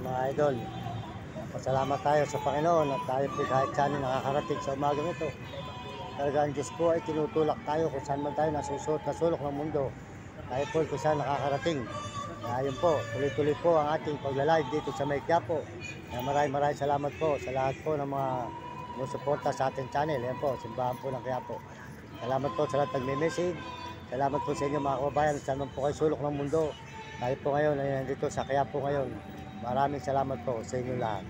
Mga idol, pasalamat tayo sa Panginoon at tayo po kahit saan nakakarating sa umagang ito. Talaga ang Diyos po ay tinutulak tayo kung saan man tayo nasusuot na sulok ng mundo. Tayo po kung saan nakakarating. Ayun po, tuloy-tuloy po ang ating pagla-live dito sa May Quiapo. Maraming salamat po sa lahat po ng mga sumusuporta sa ating channel. Ayan po, simbahan po ng Quiapo. Salamat po sa lahat nagme-message. Salamat po sa inyo mga kababayan. Saan man po kayo sulok ng mundo. Tayo po ngayon ay nandito sa Quiapo ngayon. Maraming salamat po sa inyo lahat.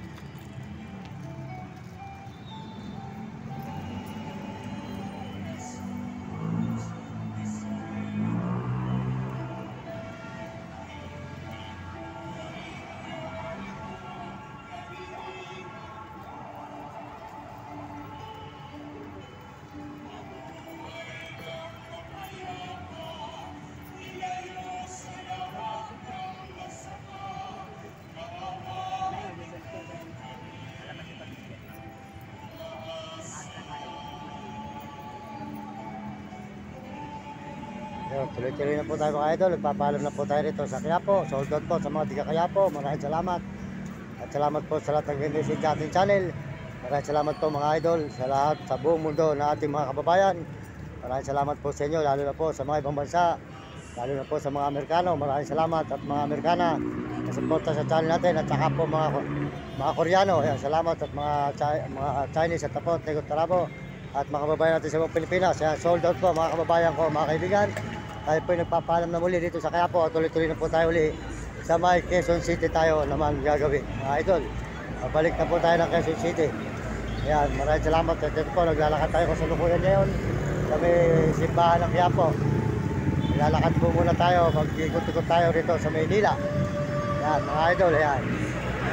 Tuloy-tuloy na po tayo mga idol. Nagpapaalam na po tayo rito sa Quiapo. Sold out po sa mga tiga Quiapo. Maraming salamat. At salamat po sa lahat ng nag-message sa ating channel. Maraming salamat po mga idol sa lahat sa buong mundo na ating mga kababayan. Maraming salamat po sa inyo, lalo na po sa mga ibang bansa, lalo na po sa mga Amerikano. Maraming salamat at mga Amerikana na suporta sa channel natin at saka po mga Koreano. Ayan, salamat at mga Chinese at tapos Negot Tarabo at mga kababayan natin sa mga Pilipinas. Ayan, sold out po mga kababayan ko, mga kaibigan. Tayo po nagpapaalam na muli dito sa Quiapo. Tuloy-tuloy na po tayo uli sa may Quezon City tayo naman gagawin. Mga idol, balik na po tayo ng Quezon City. Ayan, maraming salamat. At ito po, naglalakad tayo sa lukuyan ngayon sa may simbahan ng Quiapo. Naglalakad po muna tayo, mag-ikot-ikot tayo rito sa Maynila. Ayan, mga idol, ayan.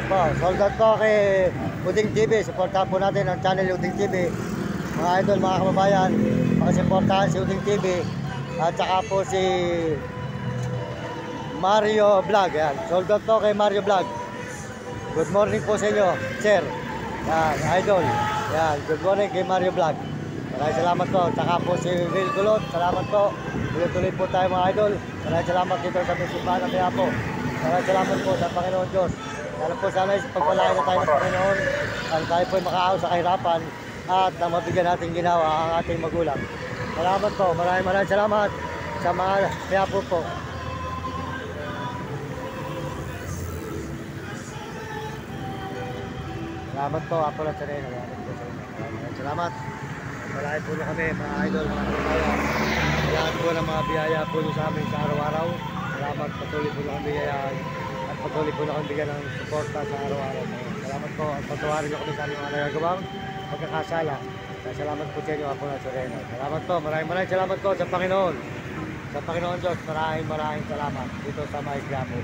Po, sold out po kay Uding TV. Supportahan po natin ang channel Uding TV. Mga idol, mga kababayan, makasuportahan si Uding TV. At saka po si Mario Vlog. Yan. Sold out po kay Mario Vlog. Good morning po sa inyo, sir. Yan, idol. Yan, good morning kay Mario Vlog. Maraming salamat po. Saka po si Will Gulot. Salamat po. Tuloy-tuloy po tayo mga idol. Maraming salamat dito sa simbahan ng Quiapo. Maraming salamat po sa Panginoon Diyos. Sana po sana pagpalain na tayo ng Panginoon. At tayo po makaaw sa kahirapan at na mabigyan natin ginawa ang ating magulang. Salamat po. Maraming salamat sa mga Quiapo po. Salamat po. Ako lang sa rin. Maraming salamat. Malahay po na kami mga idol, mga kababayan. Lahat po ng mga biyaya po sa amin sa araw-araw. Salamat. Patuloy po na kami biyayaan. At patuloy po na kami bigyan ng suporta sa araw-araw. Salamat po. At patuwarin niyo kami sa aming mga nagagawang pagkakasala. Salamat po sa inyo, ako na Sereno. Salamat po, maraming salamat po sa Panginoon. Sa Panginoon Diyos, maraming salamat dito sa May Quiapo.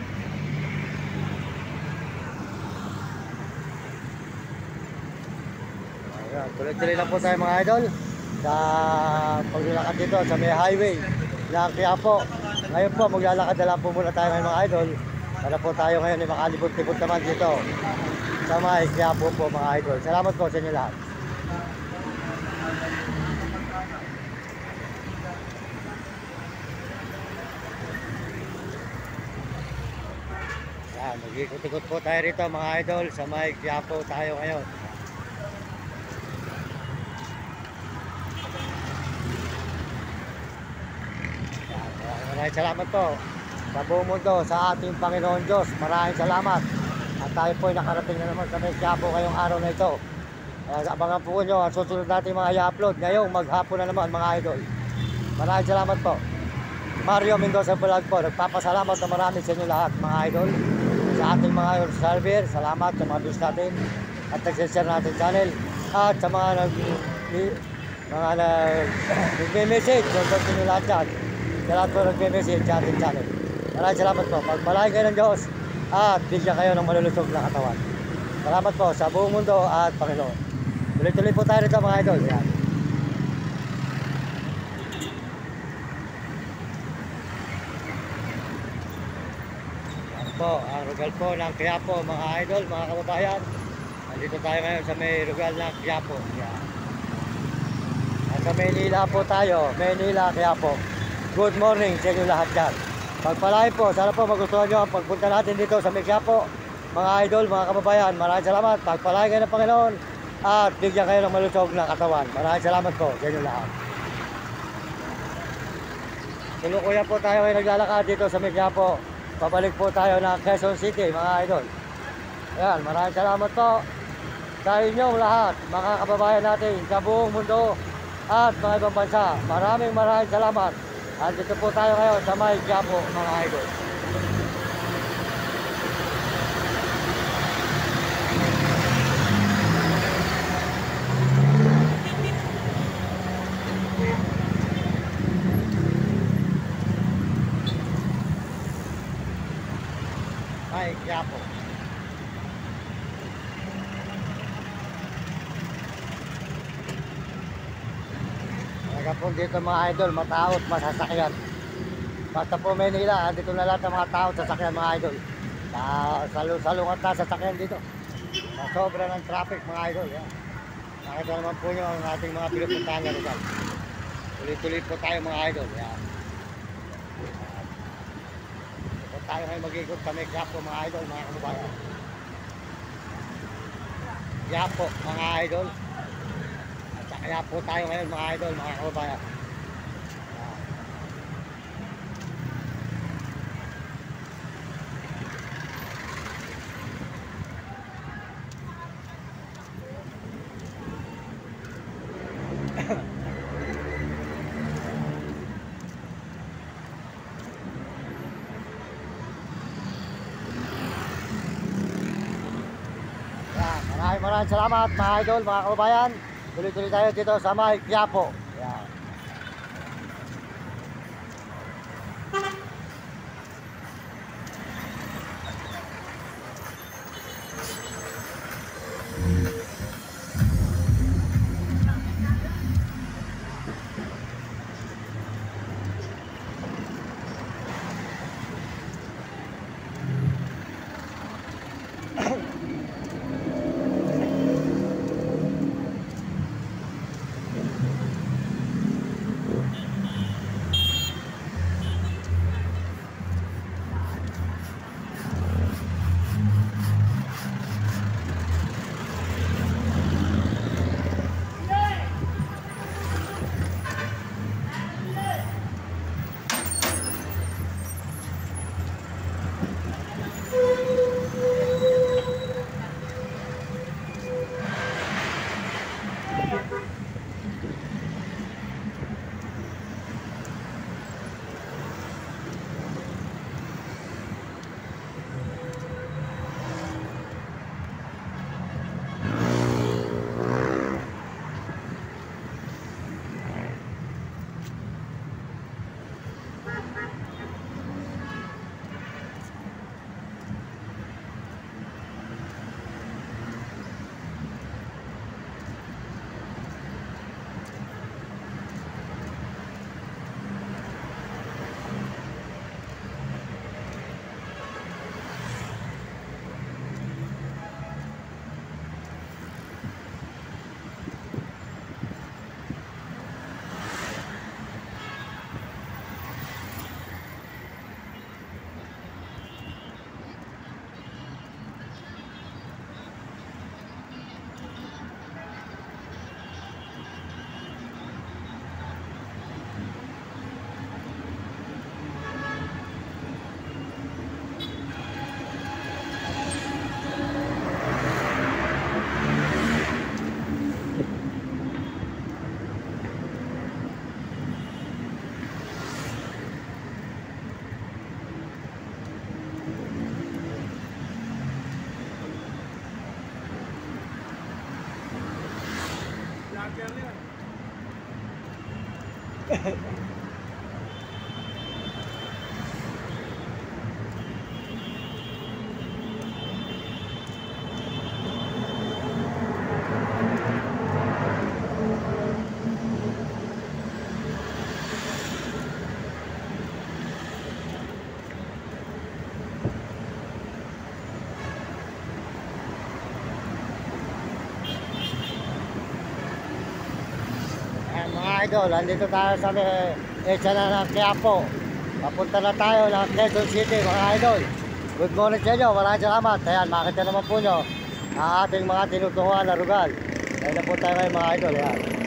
Ayan, tuloy-tuloy lang po tayo mga idol sa paglalakad dito sa may highway ng Quiapo. Ngayon po, maglalakad na lang po muna tayo ngayon mga idol. Para po tayo ngayon ay makalibot-libot naman dito sa May Quiapo po mga idol. Salamat po sa inyo lahat. Mag-ikot-ikot po tayo rito mga idol sa May Quiapo tayo ngayon. Maraming salamat po sa buong mundo sa ating Panginoon Diyos. Maraming salamat. At tayo po ay nakarating na naman sa May Quiapo ngayong araw na ito. Abangan po nyo ang susunod natin mga i-upload ngayong maghapon na naman mga idol. Maraming salamat po. Mario Mendoza Vlog po. Nagpapasalamat na marami sa inyo lahat mga idol. Sa ating mga server, salamat sa mga views natin at nag-share natin channel at sa mga nag-message sa inyo lahat dyan. Sa lahat po nag-message sa ating channel. Maraming salamat po. Pagpalain kayo ng Diyos at bigyan kayo ng malulusog na katawan. Salamat po sa buong mundo at Panginoon. Tuloy-tuloy po tayo rito mga idol. Yan. Po, ang lugar po ng Quiapo mga idol, mga kababayan. Nandito tayo ngayon sa may lugar ng Quiapo. Yan. At sa Maynila po tayo, Maynila, Quiapo. Good morning sa inyo lahat dyan. Pagpalain po, sana po magustuhan nyo ang pagpunta natin dito sa Quiapo. mga idol, mga kababayan, maraming salamat. Pagpalain kayo ng Panginoon at bigyan kayo ng malusog na katawan. Maraming salamat po sa inyo lahat. Tulukuyan po tayo ay naglalakad dito sa Quiapo. Pabalik po tayo ng Quezon City, mga idol. Ayan, maraming salamat po sa inyong lahat, mga kababayan natin sa buong mundo at mga ibang bansa. Maraming salamat. At dito po tayo ngayon sa Quiapo, mga idol. Quiapo. Talaga po dito mga idol, matao at masasakyan. Basta po Manila, dito na lahat ng mga tao at sasakyan mga idol. Salungat na sasakyan dito. Sa sobra ng traffic mga idol. Yan. Nakita naman po nyo ang ating mga pinupuntahan na rin. Tuloy-tuloy po tayo mga idol. Yan. Tayo ngayon mag-ikot kami Quiapo mga idol, mga kababayan. Quiapo mga idol. At sa Quiapo tayo ngayon mga idol, mga kababayan. Maraming salamat mga idol, mga kababayan. Tuloy-tuloy tayo dito sa Quiapo. Yan. Idol, andito tayo sa EDSA na ng Quiapo. Papunta na tayo ng Quezon City mga idol. Good morning sa inyo. Maraming salamat. Ayan, makita naman po nyo ang ating mga tinutunguhan na rugal. Dahil na po tayo ngayon mga idol. Ayan.